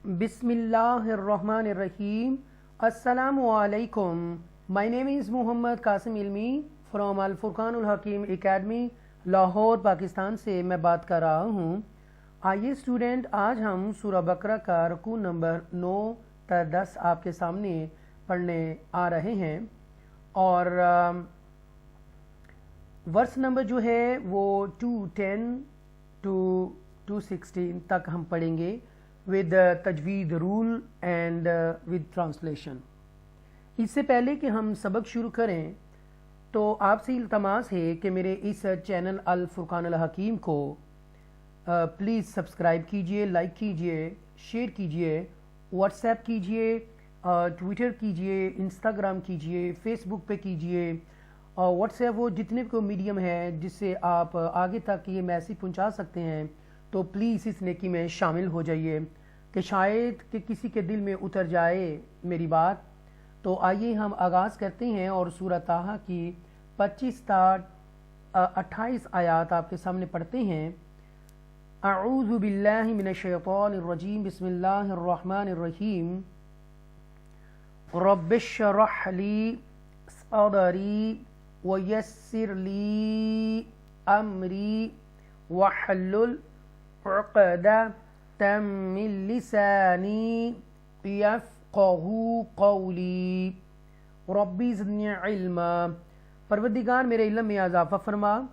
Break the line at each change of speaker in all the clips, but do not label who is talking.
Bismillahirrahmanirrahim. Assalamu alaikum. My name is Muhammad Qasim Ilmi from Al Furqanul Hakim Academy, Lahore, Pakistan से मैं बात कर रहा हूँ। आइए स्टूडेंट, आज हम सूरह बकरा का रुकू नंबर 9 तक 10 आपके सामने पढ़ने आ रहे हैं और वर्स नंबर जो है वो 210 टू 216 तक हम पढ़ेंगे विद तजवीद रूल एंड विद ट्रांसलेशन। इससे पहले कि हम सबक शुरू करें तो आपसे इल्तमास है कि मेरे इस चैनल अल फुरकानुल हकीम को प्लीज़ सब्सक्राइब कीजिए, लाइक कीजिए, शेयर कीजिए, व्हाट्सएप कीजिए, ट्विटर कीजिए, इंस्टाग्राम कीजिए, फेसबुक पे कीजिए और व्हाट्सएप वो जितने को मीडियम है जिससे आप आगे तक ये मैसेज पहुंचा सकते हैं, तो प्लीज़ इस नेकी में शामिल हो जाइए कि शायद कि किसी के दिल में उतर जाए मेरी बात। तो आइए हम आगाज़ करते हैं और सूरह ताहा की 25 से 28 आयात आपके सामने पढ़ते हैं। अऊज़ु बिल्लाहि मिनश शैतानिर रजीम, बिस्मिल्लाहिर रहमानिर रहीम। रब्बिश्रह ली सदरी वयस्सिर ली अमरी वहलुल उक़दतम मिन लिसानी यफ़क़हू क़ौली रब्बी ज़िदनी इल्मा। परवरदिगार मेरे इल्म में इज़ाफ़ा फरमा,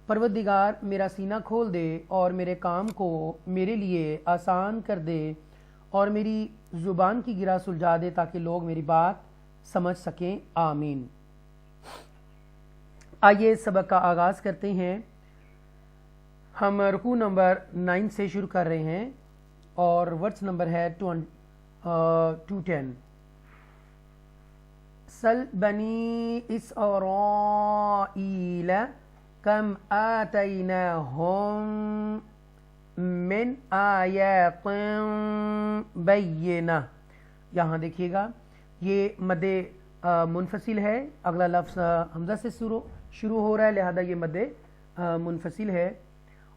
परवरदिगार मेरा सीना खोल दे और मेरे काम को मेरे लिए आसान कर दे और मेरी ज़ुबान की गिरा सुलझा दे ताकि लोग मेरी बात समझ सकें। आमीन। आइए सबक का आगाज़ करते हैं। हम रुकू नंबर 9 से शुरू कर रहे हैं और वर्स नंबर है 210। सल बनी इसराईल कम आतैनाहुम मिन आयातिन बय्यिना। यहाँ देखिएगा ये मद्दे मुनफसिल है, अगला लफ्ज़ हमज़ा से शुरू हो रहा है, लिहाजा ये मद्दे मुनफसिल है।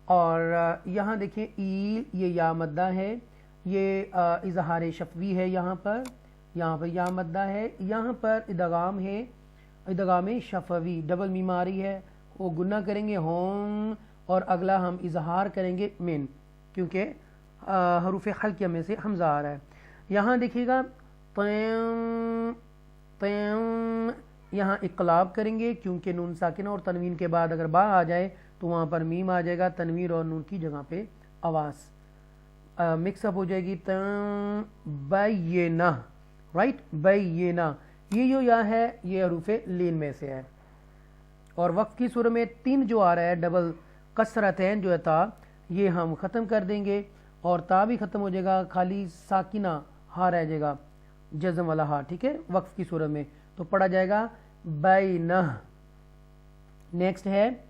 और यहाँ देखिए ईल, ये या मद्दा है, ये इजहार शफवी है, यहाँ पर या मद्दा है, यहाँ पर इदगाम है, इदगाम शफवी, डबल मीम आ रही है, वो गुन्ना करेंगे होम और अगला हम इजहार करेंगे मिन, क्योंकि हरूफ खल्किया में से हमज़ा आ रहा है। यहाँ देखिएगा यहाँ इक़लाब करेंगे क्योंकि नून साकिना और तनवीन के बाद अगर बा आ जाए तो वहाँ पर मीम आ जाएगा, तनवीर और नून की जगह पे आवाज़ मिक्सअप हो जाएगी। बय्यिना, राइट, बय्यिना, ये जो या है ये हरूफ लीन में से है। और वक्त की सूरत में 3 जो आ रहा है डबल कसरतैन जो है ता, ये हम ख़त्म कर देंगे और ता भी ख़त्म हो जाएगा, खाली साकिना हा रह जाएगा, जज़म वाला हा, ठीक है, वक्त की सूरत में तो पढ़ा जाएगा बैनह। नेक्स्ट है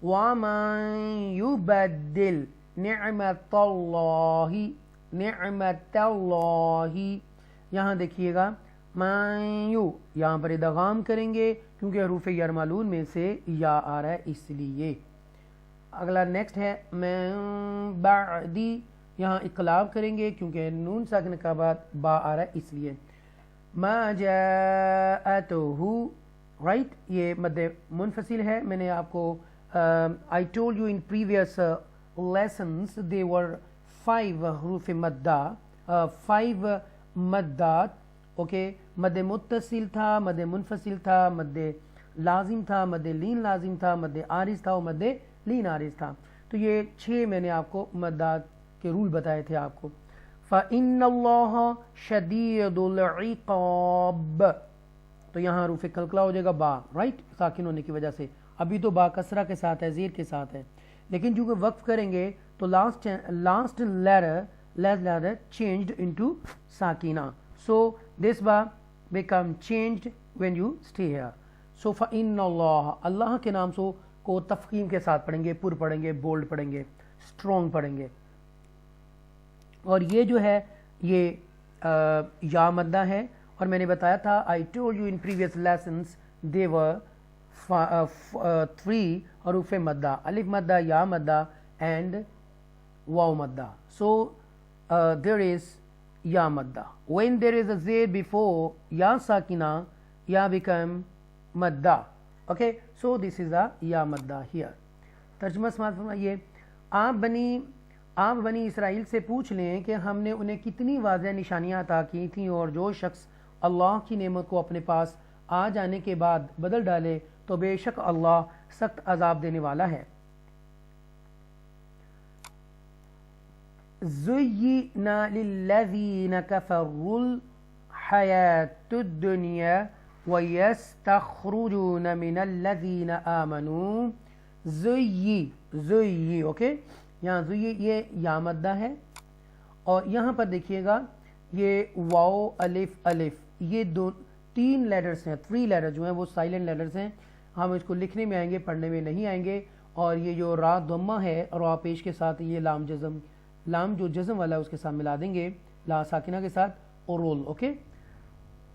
वमन युबद्दिल निअमतल्लाहि। यहाँ देखिएगा मायू, यहाँ पर इदगाम करेंगे क्योंकि हरूफ यरमालून में से या आ रहा है इसलिए। अगला नेक्स्ट है मैं बादी, यहाँ इक़लाब करेंगे क्योंकि नून साकिन के बाद बा आ रहा है इसलिए। मा जाअतहु, राइट, ये मद्दे मुनफसिल है। मैंने आपको I told you in previous lessons there are 5 हरूफ मद्दा, 5 मद्दात, ओके। मद्दे मुत्तसिल था, मद्दे मुनफसिल था, मद्दे लाजिम था, मद्दे लीन लाजिम था, मद्दे आरिज था और मद्दे लीन आरिज था। तो ये 6 मैंने आपको मद्दात के रूल बताए थे आपको। फ़इन्नल्लाह शदीदुल इक़ाब, तो यहाँ रूफ़ कलकला हो जाएगा बा, राइट, साकिन होने की वजह से। अभी तो बा कसरा के साथ है, ज़ेर के साथ है, लेकिन जो वक्फ करेंगे तो लास्ट लेटर चेंज्ड इनटू साकिना, सो दिस बा become changed when you stay here. So फ़इन्नल्लाह, अल्लाह के नाम से को तफ़कीम के साथ पढ़ेंगे, पुर पढ़ेंगे, बोल्ड पढ़ेंगे, स्ट्रॉन्ग पढ़ेंगे। और ये जो है ये या मद्दा है और मैंने बताया था I told you in previous lessons there are 3 हरूफ मद्दा, अलिफ मद्दा, या मद्दा एंड वाव मद्दा। So there is ya madda. When there is a z before ya sakina, ya become madda. Okay, so this is a ya madda here. तर्जुमा समाअत फरमाइए। आप बनी इसराइल से पूछ लें कि हमने उन्हें कितनी वाज़ेह निशानियां अता की थीं, और जो शख्स अल्लाह की नेमत को अपने पास आ जाने के बाद बदल डाले तो बेशक अल्लाह सख्त अजाब देने वाला है। ज़ुय्यिना लिल्लज़ीना कफ़रुल हयातुद दुनिया व यस्तख़रुजूना मिनल्लज़ीना आमनू। ज़ुय्यी, ओके, यहाँ ज़ुय्यी ये या मद्दा है, और यहाँ पर देखिएगा ये वाओ अलिफ अलिफ, ये तीन लेटर्स हैं, 3 लेटर जो हैं वो साइलेंट लेटर्स हैं। हम इसको लिखने में आएंगे, पढ़ने में नहीं आएंगे। और ये जो रा दम्मा है रा पेश के साथ, ये लाम जज़म, लाम जो जज़म वाला है उसके साथ मिला देंगे ला साकिना के साथ, और रोल, ओके,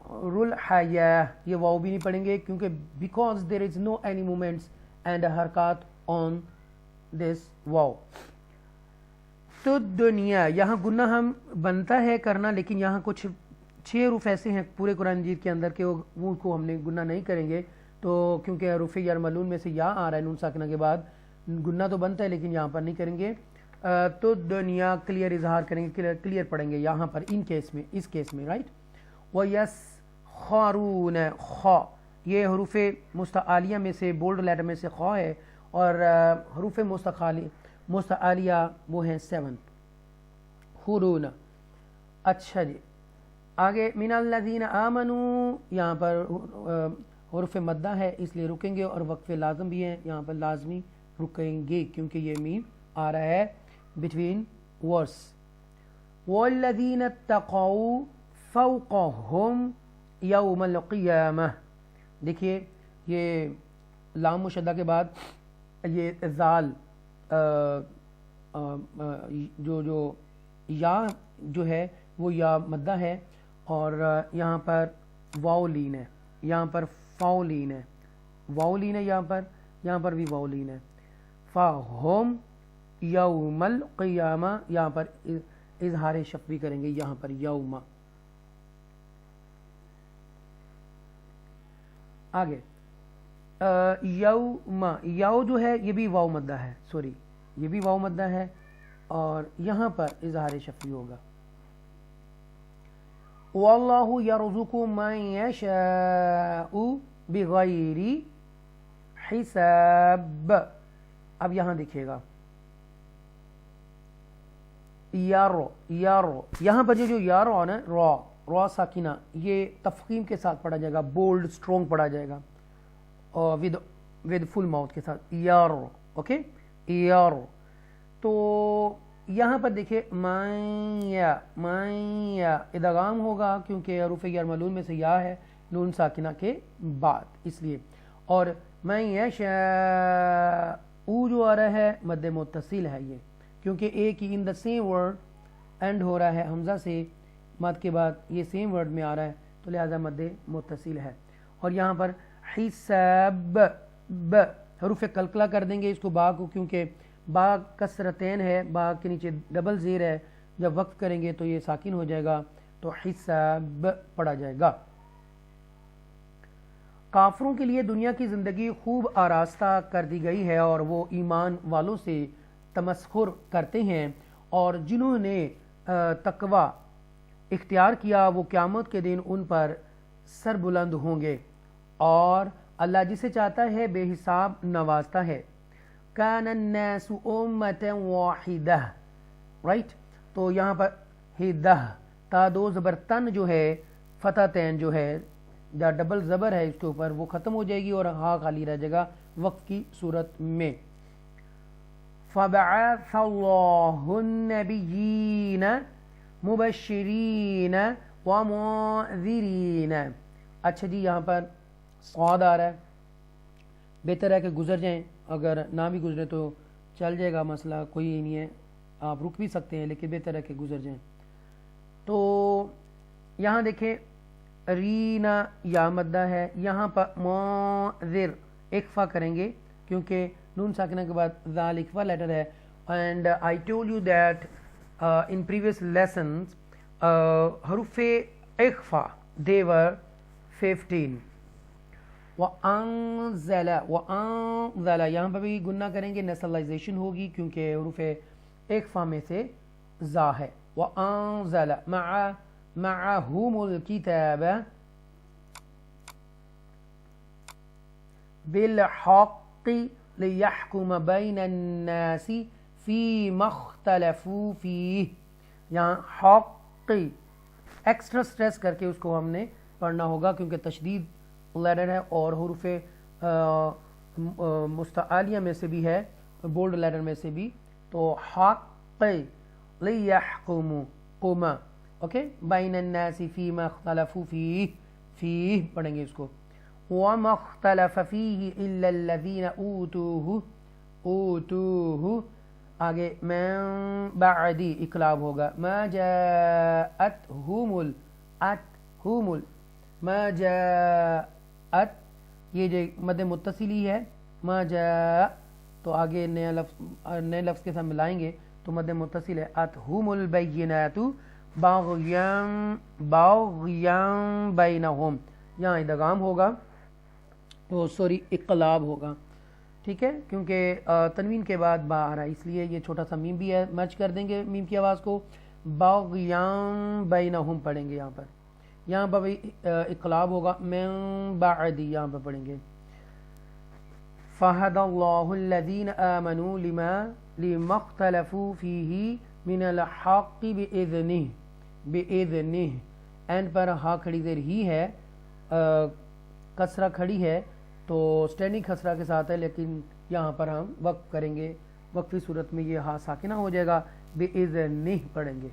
रुल हया, ये वाओ भी नहीं पढ़ेंगे क्योंकि because there is no any movements and हरकत ऑन दिस वाओ। तो दुनिया, यहाँ गुन्ना हम बनता है करना, लेकिन यहाँ कुछ 6 हरूफ ऐसे हैं पूरे कुरान मजीद के अंदर के वो को हमने गुन्ना नहीं करेंगे। तो क्योंकि हरूफ यरमलून में से या आ रहा है नून साकिना के बाद, गुन्ना तो बनता है लेकिन यहाँ पर नहीं करेंगे। तो दुनिया क्लियर इजहार करेंगे, क्लियर पढ़ेंगे यहाँ पर इन केस में, इस केस में, राइट। व यस खारून, खा, ये हरूफ मुस्तआलिया में से बोल्ड लेटर में से खा है, और हरूफ मुस्तआलिया वो हैं 7 खुरून। अच्छा जी, आगे मिनल्लज़ीना आमनू, यहाँ पर हुर्फ़ मद्दा है इसलिए रुकेंगे, और वक्फ़े लाज़म भी हैं, यहाँ पर लाजमी रुकेंगे क्योंकि ये मीम आ रहा है बिटवीन वर्स। वल्लज़ीना तक़ौ फ़ौक़हुम यौमल क़ियामह, देखिए ये लाम मुशद्दा के बाद ये ज़ाल जो या जो है वो या मद्दा है, और यहाँ पर वाउलीन है, यहाँ पर फाउलीन है, वाउलीन है यहाँ पर भी वाउलीन है। फ़हुम यौमल क़ियामा, यहाँ पर इज़हार शफ़वी करेंगे, यहाँ पर यौमा। आगे यौमा, यौ जो है ये भी वाव मद्दा है, सॉरी ये भी वाव मद्दा है, और यहाँ पर इज़हार शफ़वी होगा। वल्लाहु यरज़ुक़ु मन यशाउ बिग़ैरि हिसाब। अब यहाँ देखिएगा यारो, यहाँ पर जो यारो ना, रॉ साकिना, ये तफ़ख़ीम के साथ पढ़ा जाएगा, बोल्ड स्ट्रॉन्ग पढ़ा जाएगा, और विद फुल माउथ के साथ, यारो, ओके, यारो। तो यहाँ पर देखिए माया इदगाम होगा क्योंकि हरूफ यरमलून में से या है नून साकिना के बाद, इसलिए। और मैयशाउ जो आ रहा है मद्दे मुत्तसिल है ये, क्योंकि एक ही in the same word end हो रहा है हमजा से, मद के बाद ये सेम वर्ड में आ रहा है, तो लिहाजा मद्दे मुत्तसिल है। और यहाँ पर हिसाब, ब हरूफ कलकला कर देंगे इसको बा को, क्योंकि बा कसरतैन है, बा के नीचे डबल ज़ेर है, जब वक्फ करेंगे तो ये साकिन हो जाएगा, तो हिसाब पढ़ा जाएगा। काफरों के लिए दुनिया की ज़िंदगी खूब आरास्ता कर दी गई है, और वो ईमान वालों से तमस्खुर करते हैं, और जिन्होंने तकवा इख्तियार किया वो क़यामत के दिन उन पर सरबुलंद होंगे, और अल्लाह जिसे चाहता है बेहिसाब नवाजता है। कानन्नासु उम्मतन वाहिदा, राइट। तो यहाँ पर हिदा, ता दो ज़बर तन जो है, फतह तैन जो है, या डबल ज़बर है इसके ऊपर, वो ख़त्म हो जाएगी और हा खाली रह जाएगा वक्त की सूरत में। फ़बअसल्लाहु नबिय्यीन मुबश्शिरीन व मुन्ज़िरीन। अच्छा जी, यहाँ पर स्वाद आ रहा है, बेहतर है कि गुजर जाएं, अगर ना भी गुजरे तो चल जाएगा, मसला कोई ही नहीं है, आप रुक भी सकते हैं, लेकिन बेहतर है कि गुजर जाएं। तो यहाँ देखें रीना या मद्दा है, यहाँ पर मुन्ज़िर इख्फा करेंगे क्योंकि नून साकिना के बाद ज़ाल इख्फा लेटर है। And I told you that in previous lessons حروف اخفا دیور 15 وَأَنزَلَ یہاں پر بھی گنہ کریں گے، نیسلائزیشن ہوگی کیونکہ حروف اخفا میں سے زا ہے. وَأَنزَلَ مَعَهُمُ الْكِتَابَ بِالْحَقِّ لِيَحْكُمَ بَيْنَ النَّاسِ فِيمَا اخْتَلَفُوا فِيهِ. یہاں حق ایکسٹرا سٹریس کر کے اس کو ہم نے پڑھنا ہوگا کیونکہ تشدید لیٹر ہے اور حروف مستعلیہ میں سے بھی ہے، بولڈ لیٹر میں سے بھی. تو حق لیحکم قم اوکے بین الناس فیما اختلفوا فیہ پڑھیں گے اس کو. وما اختلف فیہ الا الذین اوتوہ آگے من بعدی اقلاب ہوگا. ما جاءت یہ جو مد متصلی ہے ما جاء تو آگے نئے لفظ کے ساتھ ملائیں گے تو مد متصل ہے. اتہم البینات باغیاں بینہم یہاں ادغام ہوگا تو سوری اقلاب ہوگا ٹھیک ہے کیونکہ تنوین کے بعد با آ رہا ہے اس لیے یہ چھوٹا سا میم بھی ہے، میچ کر دیں گے میم کی آواز کو. باغیاں بینہم پڑھیں گے یہاں پر بھی اقلاب ہوگا. من بعدی یہاں پر پڑھیں گے. فَهَدَى اللَّهُ الَّذِينَ آمَنُوا لِمَا اخْتَلَفُوا فِيهِ مِنَ الْحَقِّ بِإِذْنِهِ اینڈ پر ہا کھڑی زیر ہی ہے، کسرہ کھڑی ہے تو سٹینڈنگ کسرہ کے ساتھ ہے لیکن یہاں پر ہم وقف کریں گے، وقفی صورت میں یہ ہا ساکنہ ہو جائے گا. بِإِذْنِهِ پڑھیں گے.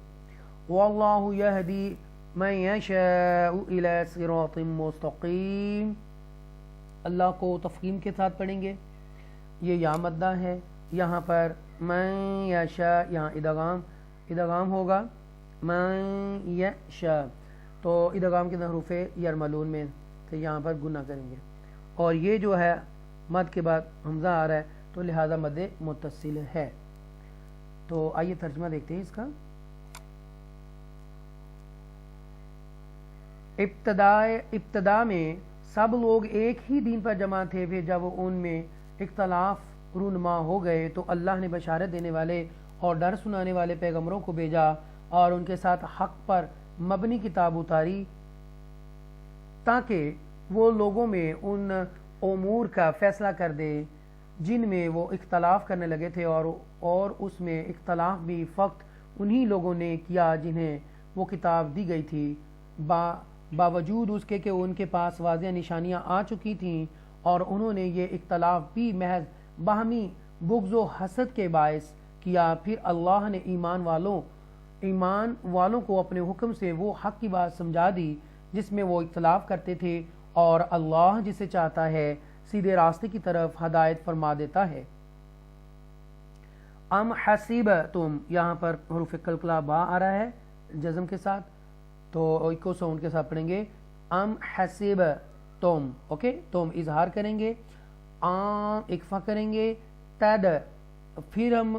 وَاللَّهُ يَهْدِي مَن يَشَاءُ إِلَى صِرَاطٍ مُسْتَقِيمٍ اللہ کو تفخیم کے ساتھ پڑھیں گے. یہ یا مدہ ہے یہاں پر من یشاء یہاں ادغام ہوگا. من یشاء تو ادغام کے حروف یرملون میں سے یہاں پر گنہ کریں گے اور یہ جو ہے مد کے بعد حمزہ آ رہا ہے تو لہذا مد متصل ہے. تو آئیے ترجمہ دیکھتے ہیں اس کا. ابتدا میں سب لوگ ایک ہی دین پر جمع تھے، پھر جب ان میں اختلاف رونما ہو گئے تو اللہ نے بشارت دینے والے اور ڈر سنانے والے پیغمبروں کو بھیجا اور ان کے ساتھ حق پر مبنی کتاب اتاری تاکہ وہ لوگوں میں ان امور کا فیصلہ کر دے جن میں وہ اختلاف کرنے لگے تھے اور اس میں اختلاف بھی فقط انہی لوگوں نے کیا جنہیں وہ کتاب دی گئی تھی، باوجود اس کے کہ ان کے پاس واضح نشانیاں آ چکی تھیں اور انہوں نے یہ اختلاف بھی محض باہمی بغض و حسد کے باعث کیا. پھر اللہ نے ایمان والوں کو اپنے حکم سے وہ حق کی بات سمجھا دی جس میں وہ اختلاف کرتے تھے اور اللہ جسے چاہتا ہے سیدھے راستے کی طرف ہدایت فرما دیتا ہے. ام حسیبتم یہاں پر حروف قلقلہ با آ رہا ہے جزم کے ساتھ تو ایکو ساؤنڈ کے ساتھ پڑھیں گے. ام حسیبتم اوکے تم اظہار کریں گے، اکفا کریں گے. تد پھر ہم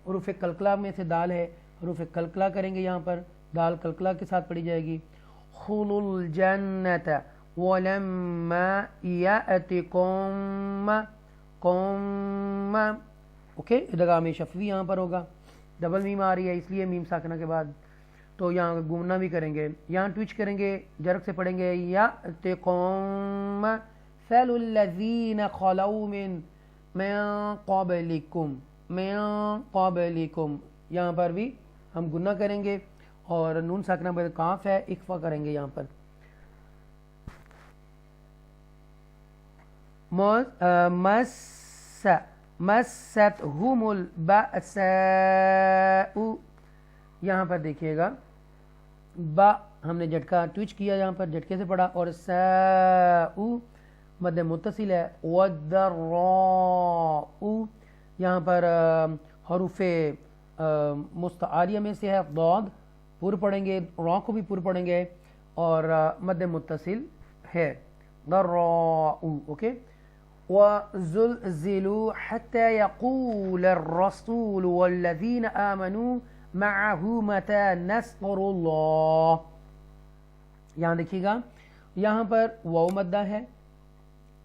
حروف قلقلہ میں سے دال ہے حروف قلقلہ کریں گے، یہاں پر دال قلقلہ کے ساتھ پڑھی جائے گی. خُلُوا الْجَنَّةَ وَلَمَّا يَأْتِكُمْ اوکے ادغام شفوی یہاں پر ہوگا. ڈبل میم آ رہی ہے اس لیے میم ساکنہ کے بعد تو یہاں گمنا بھی کریں گے. یہاں ٹویچ کریں گے، جرک سے پڑھیں گے یَأْتِكُمْ فَلُ الَّذِينَ خَلَوْا مِن قَبْلِكُمْ یہاں پر بھی ہم گنہ کریں گے اور نون ساکنہ بعد کاف ہے اکفا کریں گے. یہاں پر مَسَّتْهُمُ الْبَأْسَاءُ یہاں پر دیکھیے گا با ہم نے جھٹکا ٹویچ کیا، یہاں پر جھٹکے سے پڑھا اور ساء مد متصل ہے. وَالضَّرَّاءُ یہاں پر حروف مستعالیہ میں سے ہے ضاد پر پڑھیں گے، را کو بھی پر پڑھیں گے اور مد متصل ہے. ضراء اوکے. وَزُلْزِلُوا حَتَّى يَقُولَ الرَّسُولُ وَالَّذِينَ آمَنُوا मअहू मता नस्रुल्लाह। यहाँ देखिएगा, यहाँ पर वाव मद्दा है,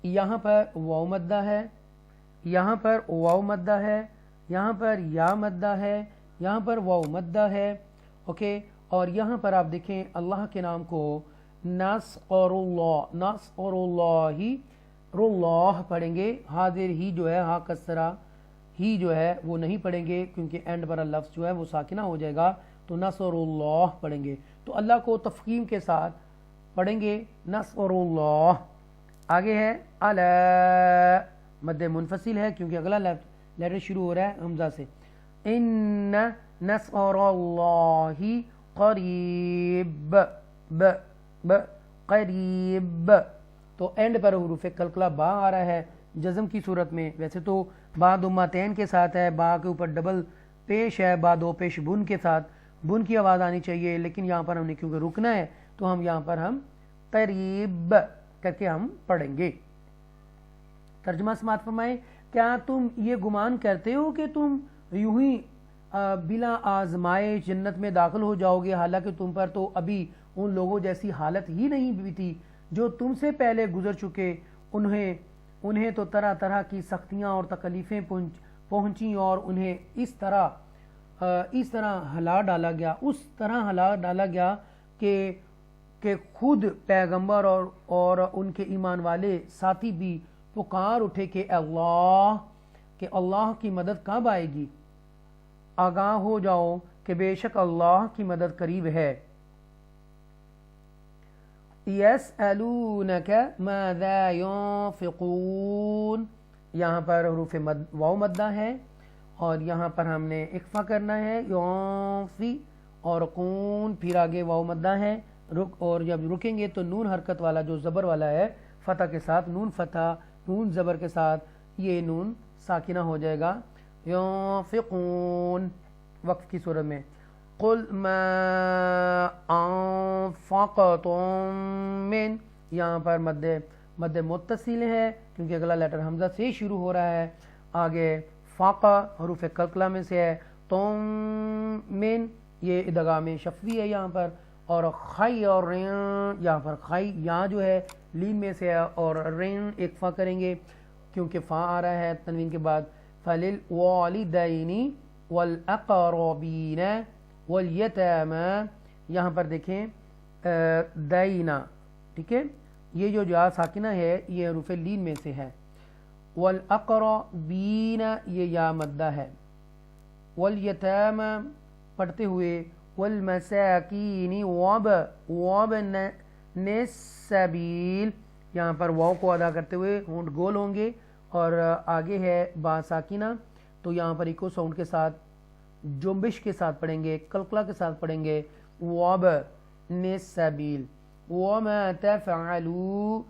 यहाँ पर वाव मद्दा है, यहाँ पर वाव मद्दा है, यहाँ पर या मद्दा है, यहाँ पर वाव मद्दा है। ओके, और यहाँ पर आप देखें अल्लाह के नाम को नस्रुल्लाह, नस्रुल्लाही, रुल्लाह पढ़ेंगे। हाजिर ही जो है, हा कसरा ही जो है वो नहीं पढ़ेंगे, क्योंकि एंड पर लफ्ज़ जो है वो साकिना हो जाएगा, तो नस्रुल्लाह पढ़ेंगे। तो अल्लाह को तफ़कीम के साथ पढ़ेंगे, नस्रुल्लाह। आगे है अला, मद्दे मुनफसिल है क्योंकि अगला लेटर शुरू हो रहा है हमजा से। इन्न नस्रुल्लाही करीब, ब ब करीब, तो एंड पर हुरूफ कलकला बा आ रहा है जज़म की सूरत में। वैसे तो बा दुम्मातैन के साथ है, बा के ऊपर डबल पेश है, बा दो पेश बुन के साथ, बुन की आवाज़ आनी चाहिए, लेकिन यहाँ पर हमने क्योंकि रुकना है तो हम यहाँ पर हम करीब करके हम पढ़ेंगे। तर्जुमा समात फरमाएं, क्या तुम ये गुमान करते हो कि तुम यूं ही बिला आजमाए जन्नत में दाखिल हो जाओगे, हालांकि तुम पर तो अभी उन लोगों जैसी हालत ही नहीं बीती जो तुमसे पहले गुजर चुके। उन्हें तो तरह तरह की सख्तियाँ और तकलीफ़ें पहुँची और उन्हें इस तरह हिला डाला गया, उस तरह हिला डाला गया कि खुद पैगंबर और उनके ईमान वाले साथी भी पुकार उठे कि अल्लाह की मदद कब आएगी। आगाह हो जाओ कि बेशक अल्लाह की मदद करीब है। यसअलूनका माज़ा युनफ़िक़ून, यहाँ पर हुरूफ़ वाव मद्दा है और यहाँ पर हमने इख्फ़ा करना है, युनफ़ी और कून, फिर आगे वाव मद्दा है रुक, और जब रुकेंगे तो नून हरकत वाला जो ज़बर वाला है फ़तह के साथ, नून फ़तह नून ज़बर के साथ, ये नून साकिना हो जाएगा। युनफ़िक़ून वक्फ़ की सूरत में। कुल मा अनफ़क़तुम मिन, यहाँ पर मद्दे मुत्तसिल है क्योंकि अगला लेटर हमज़ा से शुरू हो रहा है। आगे फ़ाक़ा हुरूफ़ कलकला में से है, तुम मिन ये इदगाम शफ़वी है यहाँ पर, और खई और रिन, यहाँ पर खई यहाँ जो है लीन में से है और रिन इक्फ़ा करेंगे क्योंकि फ़ा आ रहा है तनवीन के बाद। फलिल वालिदैनी वल अक़रबीन वल यतामा, यहाँ पर देखें दैना, ठीक है, ये जो जा साकिना है ये हुरूफ़ लीन में से है। वल अक़रबीन ये या मद्दा है। वल यतामा पढ़ते हुए, वल मसाकीनी वब नस्सबील, यहाँ पर वाव को अदा करते हुए होंठ गोल होंगे और आगे है बा साकिना, तो यहाँ पर इको साउंड के साथ जुम्बिश के साथ पढ़ेंगे, कलकला के साथ पढ़ेंगे। वब नस्सबील वमा तफ़अलू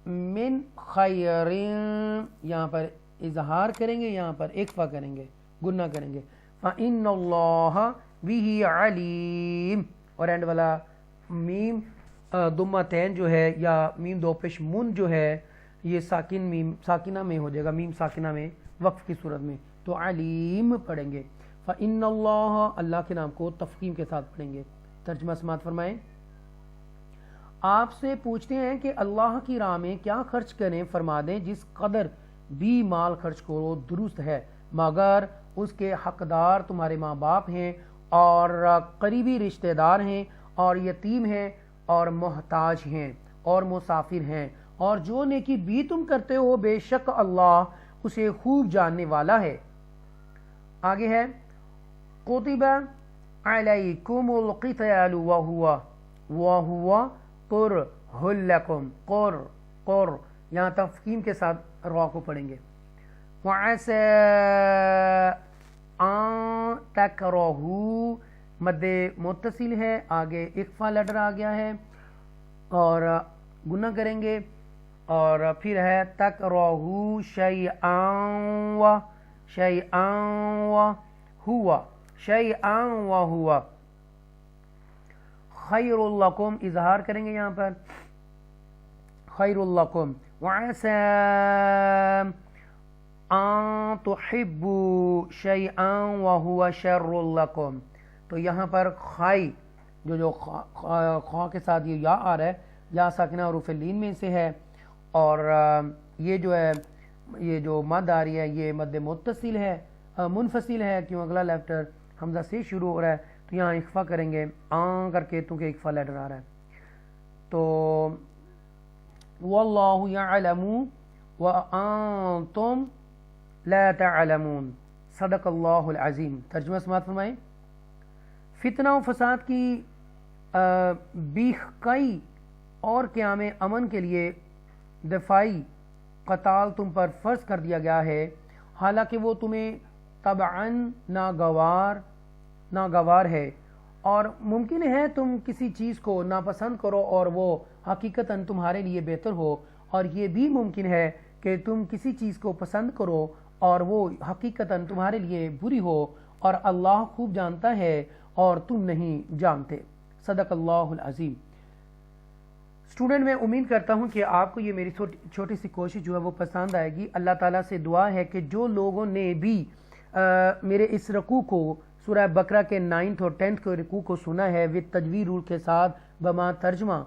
मिन खैरिन, यहाँ पर इजहार करेंगे, यहाँ पर इक्फ़ा करेंगे, गुन्ना करेंगे। फ़इन्नल्लाह बिही अलीम, और एंड वाला मीम दुम्मातैन जो है या मीम दो पेश मुन जो है ये साकिन मीम साकिना में हो जाएगा, मीम साकिना में वक्फ की सूरत में, तो अलीम पढ़ेंगे। फ़इन्नल्लाह अल्लाह के नाम को तफ़कीम के साथ पढ़ेंगे। तर्जुमा समात फरमाएं, आपसे पूछते हैं कि अल्लाह की राह में क्या खर्च करें, फरमा दें जिस कदर भी माल खर्च करो दुरुस्त है, मगर उसके हकदार तुम्हारे माँ बाप हैं और करीबी रिश्तेदार हैं और यतीम हैं और मोहताज हैं और मुसाफिर हैं, और जो नेकी भी तुम करते हो बेशक अल्लाह उसे खूब जानने वाला है। आगे है कुतिबा अलैकुमुल क़ितालु वहुवा कुरहुल लकुम, कुर यहाँ तफ़कीम के साथ रा को पढ़ेंगे। वअसा अन तकरहू मद्दे मुत्तसिल है, आगे इक्फ़ा लेटर आ गया है और गुना करेंगे, और फिर है तकरहू शैअन व हुवा खैरुल लकुम, इजहार करेंगे यहाँ पर खैरुल लकुम। वअसा अन तुहिब्बू शैअन व हुवा शर्रुल लकुम, تو یہاں پر خائی جو خا کے ساتھ یہ یا آ رہا ہے، یا ساکنہ حروف لین میں سے ہے، اور یہ جو ہے یہ جو مد آ رہی ہے یہ مد متصل ہے، منفصل ہے، کیوں اگلا لیٹر حمزہ سے شروع ہو رہا ہے، تو یہاں اخفا کریں گے آن کر کے، کیونکہ اخفا لیٹر آ رہا ہے. تو واللہ یعلم وانتم لا تعلمون، صدق اللہ العظیم. ترجمہ سماعت فرمائیں. فتنہ و فساد کی بیخ کئی اور قیام امن کے لیے دفاعی قتال تم پر فرض کر دیا گیا ہے، حالانکہ وہ تمہیں طبعاً ناگوار ہے، اور ممکن ہے تم کسی چیز کو ناپسند کرو اور وہ حقیقتاً تمہارے لیے بہتر ہو، اور یہ بھی ممکن ہے کہ تم کسی چیز کو پسند کرو اور وہ حقیقتاً تمہارے لیے بری ہو، اور اللہ خوب جانتا ہے اور تم نہیں جانتے. صدق اللہ العظیم. اسٹوڈنٹ، میں امید کرتا ہوں کہ آپ کو یہ میری چھوٹی سی کوشش جو ہے وہ پسند آئے گی. اللہ تعالیٰ سے دعا ہے کہ جو لوگوں نے بھی میرے اس رکوع کو سورہ بقرہ کے 9 اور 10 کے رکوع کو سنا ہے وتھ تجوید رول کے ساتھ بما ترجمہ،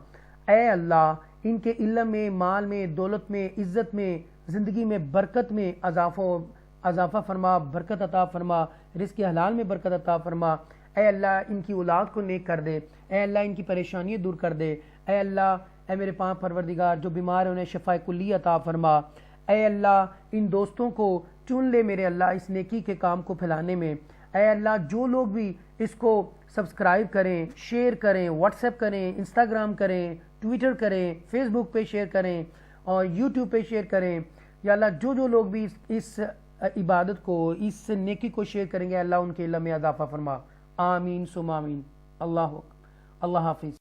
اے اللہ ان کے علم میں، مال میں، دولت میں، عزت میں، زندگی میں برکت میں اضافہ فرما، برکت عطا فرما، رزق حلال میں برکت عطا فرما. اے اللہ ان کی اولاد کو نیک کر دے، اے اللہ ان کی پریشانیاں دور کر دے، اے اللہ اے میرے پاک پروردگار جو بیمار ہیں انہیں شفاء کلی عطا فرما. اے اللہ ان دوستوں کو چن لے میرے اللہ اس نیکی کے کام کو پھیلانے میں. اے اللہ جو لوگ بھی اس کو سبسکرائب کریں، شیئر کریں، واٹس ایپ کریں، انسٹاگرام کریں، ٹویٹر کریں، فیس بک پہ شیئر کریں اور یوٹیوب پہ شیئر کریں، یا اللہ جو لوگ بھی اس عبادت کو، اس نیکی کو شیئر کریں گے، اللہ ان کے علم میں اضافہ فرما. آمین ثم آمین. اللہ حافظ.